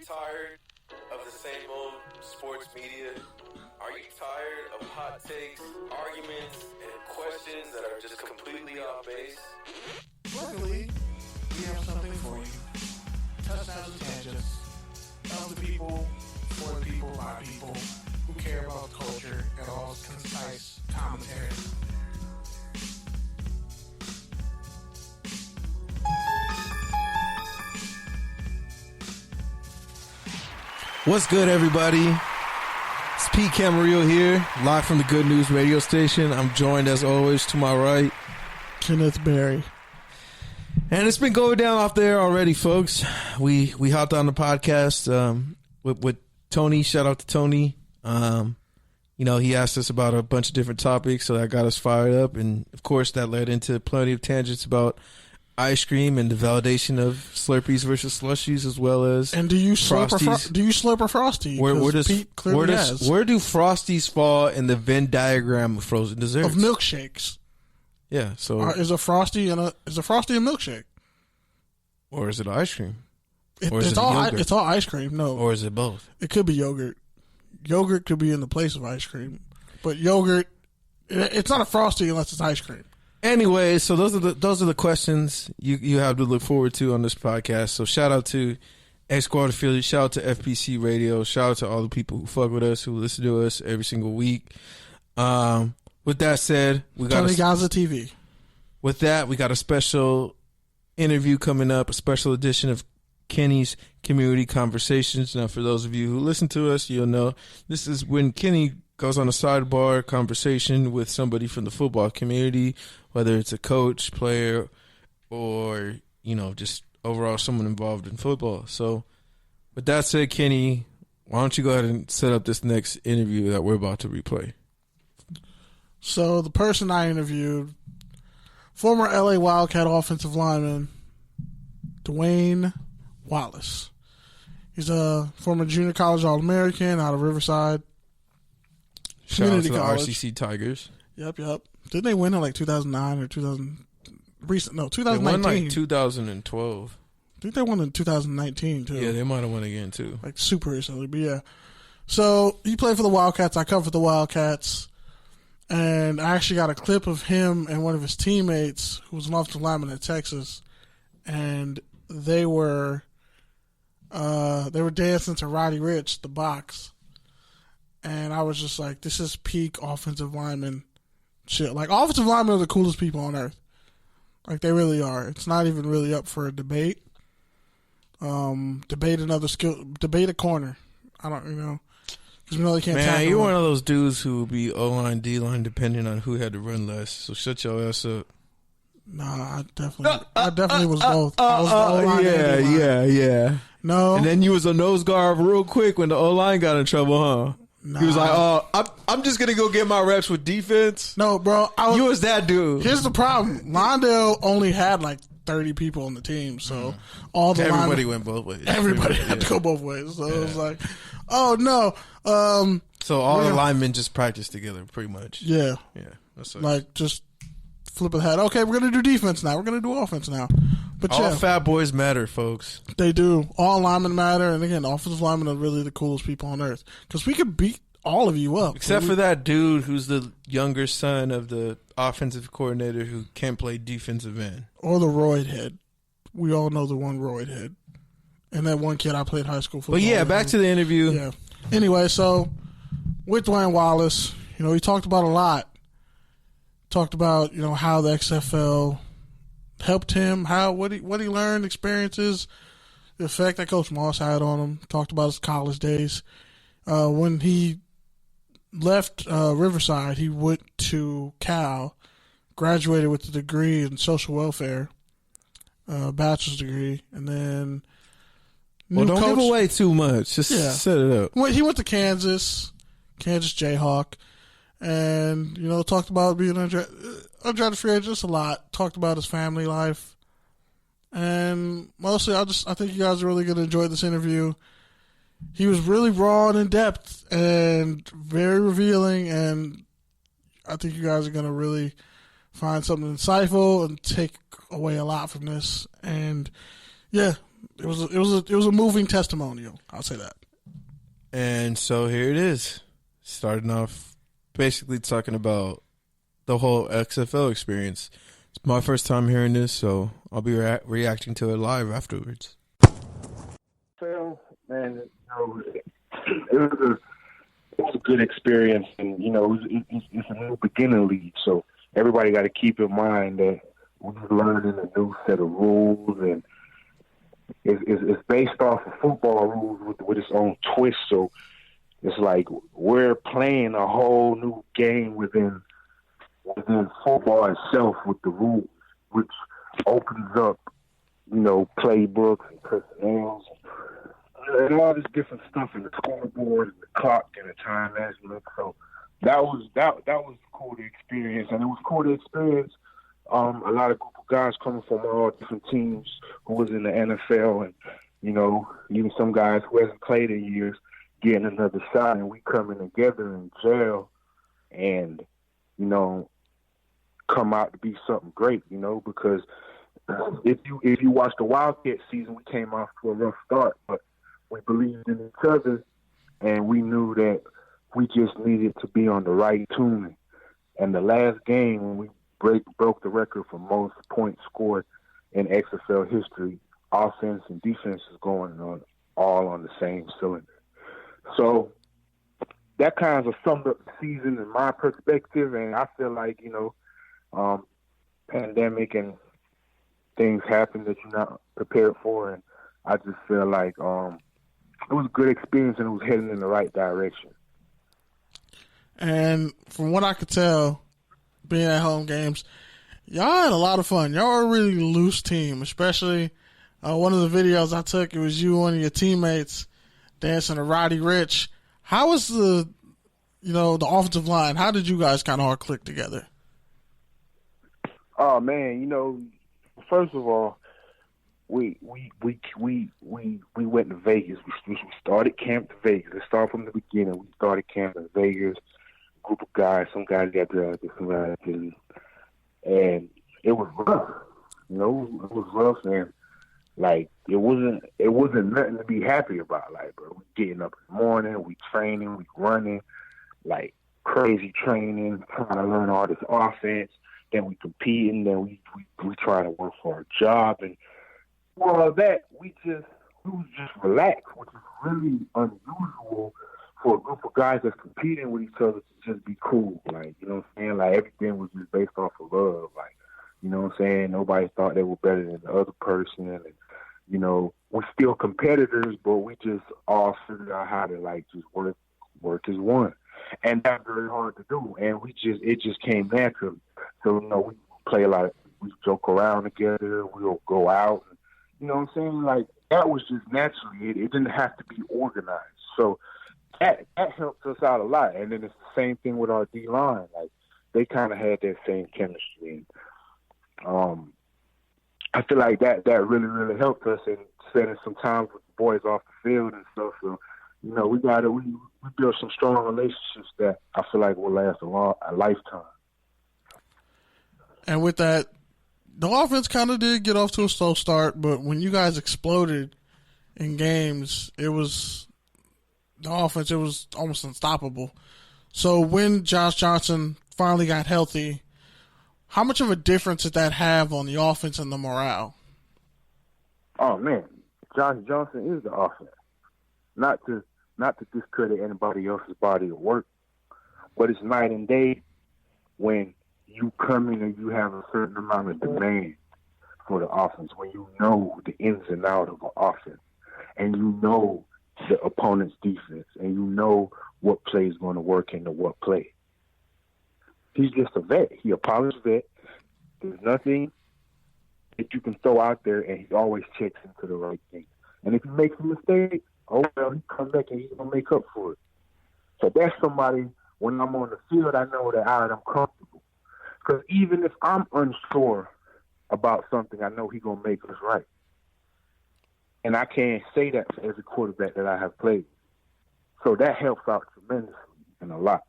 tired of the same old sports media? Are you tired of hot takes, arguments, and questions that are just completely off base? Luckily, we have something for you. Touchdowns and tangents. Of the people, for the people, by people, who care about the culture and all concise commentary. What's good, everybody? It's Pete Camarillo here, live from the Good News radio station. I'm joined, as always, to my right, Kenneth Berry. And it's been going down off there already, folks. We hopped on the podcast with Tony. Shout out to Tony. He asked us about a bunch of different topics, so that got us fired up. And, of course, that led into plenty of tangents about ice cream and the validation of Slurpees versus Slushies, as well as and do you Frosties. Do you slurp a Frosty? Where do Frosties fall in the Venn diagram of frozen desserts? Of milkshakes. Yeah. So is a Frosty a milkshake? Or is it ice cream? It's all ice cream. No. Or is it both? It could be yogurt. Yogurt could be in the place of ice cream, but yogurt, it's not a Frosty unless it's ice cream. Anyway, so those are the questions you have to look forward to on this podcast. So shout out to X Squad Affiliate, shout out to FPC Radio, shout out to all the people who fuck with us, who listen to us every single week. With that said, we got Tony Gaza TV. With that, we got a special interview coming up, a special edition of Kenny's Community Conversations. Now, for those of you who listen to us, you'll know this is when Kenny goes on a sidebar conversation with somebody from the football community, whether it's a coach, player, or, just overall someone involved in football. So with that said, Kenny, why don't you go ahead and set up this next interview that we're about to replay? So the person I interviewed, former LA Wildcat offensive lineman, Dwayne Wallace. He's a former junior college All-American out of Riverside. Shout out to the RCC Tigers. Yep. Didn't they win in like 2009 or 2000? No, 2019. They won like 2012. I think they won in 2019 too. Yeah, they might have won again too. Like super recently, but yeah. So he played for the Wildcats. I covered the Wildcats. And I actually got a clip of him and one of his teammates, who was an offensive lineman at Texas, and they were dancing to Roddy Ricch, the Bucs. And I was just like, this is peak offensive lineman shit. Like, offensive linemen are the coolest people on earth. Like, they really are. It's not even really up for a debate. Debate a corner. I don't, because we know they can't tackle. Man, you're one of those dudes who would be O-line, D-line, depending on who had to run less. So shut your ass up. Nah, I definitely was both. I was the O-line and D-line. Yeah. No. And then you was a nose guard real quick when the O-line got in trouble, huh? Nah. He was like, I'm just going to go get my reps with defense. No, bro. You was that dude. Here's the problem. Londale only had like 30 people on the team, so everybody went both ways. Everybody had to go both ways. So it was like, oh, no. So all the linemen just practiced together, pretty much. Yeah. Yeah. That's like, just flip of the hat. Okay, we're going to do defense now. We're going to do offense now. But all fat boys matter, folks. They do. All linemen matter. And again, offensive linemen are really the coolest people on earth. Because we could beat all of you up. Except for that dude who's the younger son of the offensive coordinator who can't play defensive end. Or the roid head. We all know the one roid head. And that one kid I played high school football. But yeah, back to the interview. Yeah. Anyway, so with Dwayne Wallace, he talked about a lot. Talked about, how the XFL helped him, what he learned, experiences, the effect that Coach Moss had on him. Talked about his college days. When he left Riverside, he went to Cal, graduated with a degree in social welfare, bachelor's degree, and then don't give away too much. Just set it up. Well, he went to Kansas Jayhawk, and talked about being undrafted free agent just a lot. Talked about his family life, and mostly I think you guys are really going to enjoy this interview. He was really raw and in depth and very revealing, and I think you guys are going to really find something insightful and take away a lot from this. And yeah, it was a moving testimonial. I'll say that. And so here it is, starting off basically talking about the whole XFL experience. It's my first time hearing this, so I'll be reacting to it live afterwards. Well, man, it was a good experience, and it's a new beginning league, so everybody got to keep in mind that we're learning a new set of rules, and it's based off of football rules with its own twist. So it's like we're playing a whole new game within football itself with the rules, which opens up, playbooks and personnel and all this different stuff in the scoreboard and the clock and the time management. So that was cool to experience, and it was cool to experience a lot of group of guys coming from all different teams who was in the NFL, and even some guys who hasn't played in years getting another shot, and we coming together in jail and come out to be something great, because if you watch the Wildcats season, we came off to a rough start, but we believed in each other, and we knew that we just needed to be on the right tune. And the last game, when we broke the record for most points scored in XFL history, offense and defense is going on all on the same cylinder. So that kind of summed up the season in my perspective, and I feel like, pandemic and things happen that you're not prepared for, and I just feel like it was a good experience, and it was heading in the right direction. And from what I could tell, being at home games, y'all had a lot of fun. Y'all were a really loose team, especially one of the videos I took, it was you and one of your teammates dancing to Roddy Ricch. How was the offensive line? How did you guys kind of all click together? Oh man, first of all, we went to Vegas. We started camp to Vegas. Let's start from the beginning. We started camp in Vegas. Group of guys. Some guys got drafted, some guys didn't, and it was rough. It was rough, and like it wasn't nothing to be happy about. Like, bro, we getting up in the morning, we training, we running, like crazy training, trying to learn all this offense. Then we competing, then we trying to work for a job, and all that we was just relaxed, which is really unusual for a group of guys that's competing with each other to just be cool. Like, you know what I'm saying? Like, everything was just based off of love. Like, you know what I'm saying? Nobody thought they were better than the other person. And, we're still competitors, but we just all figured out how to, like, just work as one. And that's very hard to do. And it just came naturally. So, we play we joke around together. We'll go out. And, you know what I'm saying? Like, that was just naturally. It didn't have to be organized. So, that helped us out a lot. And then it's the same thing with our D-line. Like, they kind of had that same chemistry. And, I feel like that really, really helped us in spending some time with the boys off the field and stuff. So, we built some strong relationships that I feel like will last a lifetime. And with that, the offense kind of did get off to a slow start, but when you guys exploded in games, the offense was almost unstoppable. So when Josh Johnson finally got healthy, how much of a difference did that have on the offense and the morale? Oh man, Josh Johnson is the offense. Not to discredit anybody else's body of work, but it's night and day when you come in and you have a certain amount of demand for the offense, when you know the ins and outs of an offense, and you know the opponent's defense, and you know what play is going to work into what play. He's just a vet. He a polished vet. There's nothing that you can throw out there, and he always checks into the right thing. And if he makes a mistake, oh well, he comes back and he's going to make up for it. So that's somebody, when I'm on the field, I know that I'm comfortable. Because even if I'm unsure about something, I know he's going to make us right. And I can't say that for every quarterback that I have played. So that helps out tremendously and a lot.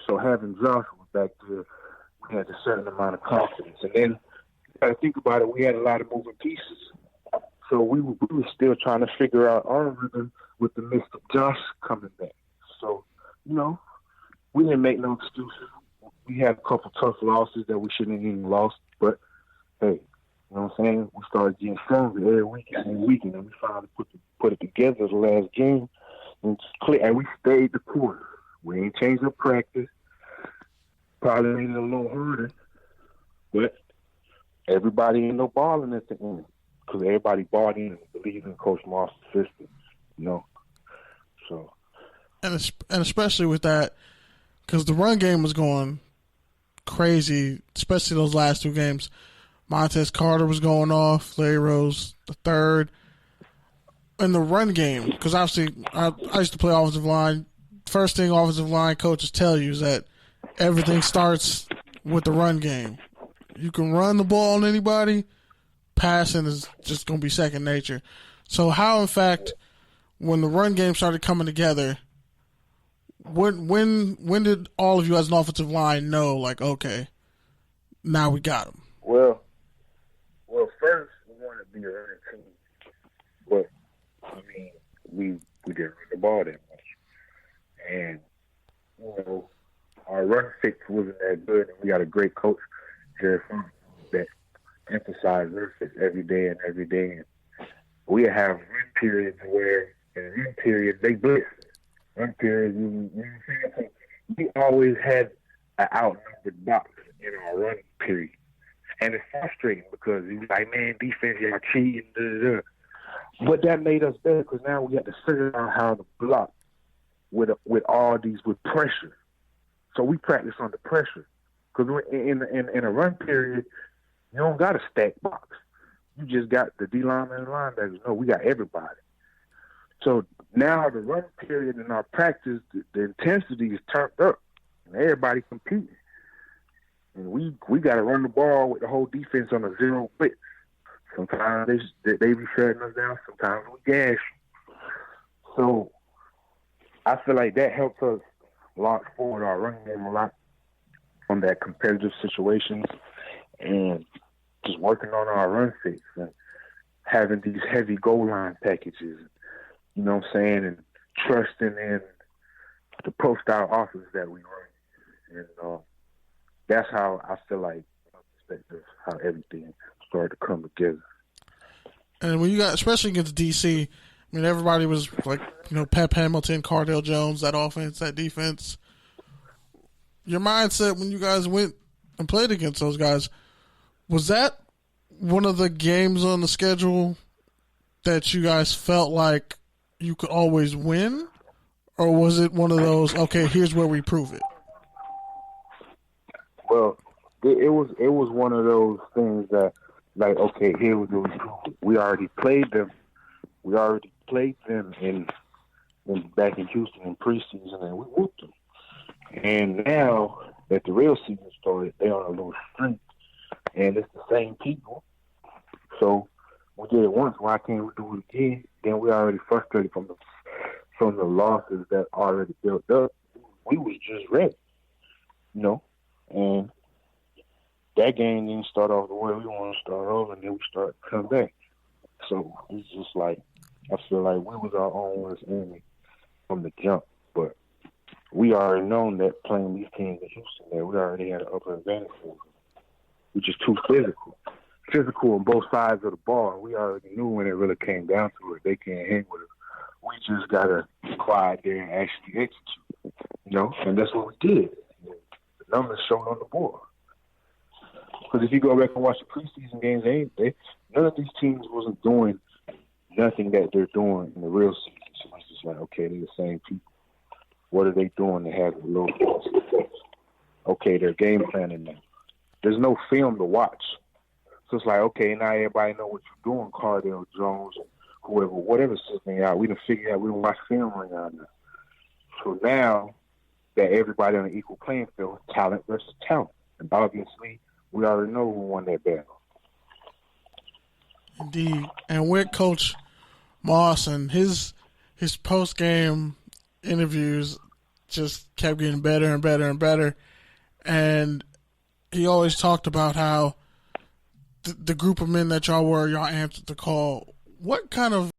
So having Josh back there, we had a certain amount of confidence. And then you got to think about it, we had a lot of moving pieces So we were still trying to figure out our rhythm with the midst of Josh coming back. So, we didn't make no excuses. We had a couple tough losses that we shouldn't have even lost, but hey, you know what I'm saying? We started getting stronger every weekend, and we finally put it together the last game, and we stayed the course. We ain't changed our practice. Probably made it a little harder, but everybody ain't no balling at the end because everybody bought in and believed in Coach Moss' system, So, and especially with that, because the run game was going crazy, especially those last two games. Montez Carter was going off, Larry Rose the third. In the run game, because obviously I used to play offensive line. First thing offensive line coaches tell you is that everything starts with the run game. You can run the ball on anybody. Passing is just going to be second nature. So how, in fact, when the run game started coming together, when did all of you as an offensive line know, like, okay, now we got him? Well, first we wanted to be a running team, but we didn't run the ball that much, and our run fix wasn't that good, and we got a great coach, Jerry Funk, that emphasized run fix every day. And we have run periods where in run periods they blitz. Run periods, we always had an outnumbered box in our run period. And it's frustrating because he's like, man, defense, y'all cheating, da-da-da. But that made us better because now we had to figure out how to block with pressure. So we practice under pressure. Because in a run period, you don't got a stack box. You just got the D lineman and linebackers. No, we got everybody. So now the run period in our practice, the intensity is turned up. And everybody competing. And we got to run the ball with the whole defense on a zero blitz. Sometimes they be shutting us down. Sometimes we gash. So I feel like that helps us launch forward our running game a lot from that competitive situations and just working on our run fix and having these heavy goal line packages, you know what I'm saying, and trusting in the pro-style offense that we run. And that's how I feel like how everything started to come together. And when you got, especially against DC, I mean, everybody was like, Pep Hamilton, Cardale Jones, that offense, that defense. Your mindset when you guys went and played against those guys, was that one of the games on the schedule that you guys felt like you could always win? Or was it one of those, okay, here's where we prove it? Well, it was one of those things that, like, okay, here we go. We already played them. We already played them in back in Houston in preseason, and we whooped them. And now that the real season started, they're on a little streak, and it's the same people. So we did it once. Why can't we do it again? Then we already frustrated from the losses that already built up. We was just ready, and that game didn't start off the way we want to start off, and then we started to come back. So it's just like, I feel like we was our own worst enemy from the jump. But we already known that playing these teams in Houston, that we already had an upper advantage over them. We're just too physical. Physical on both sides of the ball. And we already knew when it really came down to it, they can't hang with us. We just got to be quiet there and actually execute, And that's what we did. The numbers shown on the board. Because if you go back and watch the preseason games, none of these teams wasn't doing nothing that they're doing in the real season. So it's just like, okay, they're the same people. What are they doing to have a little success? Okay, they're game planning now. There's no film to watch. So it's like, okay, now everybody know what you're doing, Cardale Jones, or whoever, whatever system out. We done figured out we don't watch film right now. So now that everybody on an equal playing field, talent versus talent. And obviously, we already know who won that battle. Indeed. And with Coach Moss and his post-game interviews just kept getting better and better and better. And he always talked about how the group of men that y'all answered the call what kind of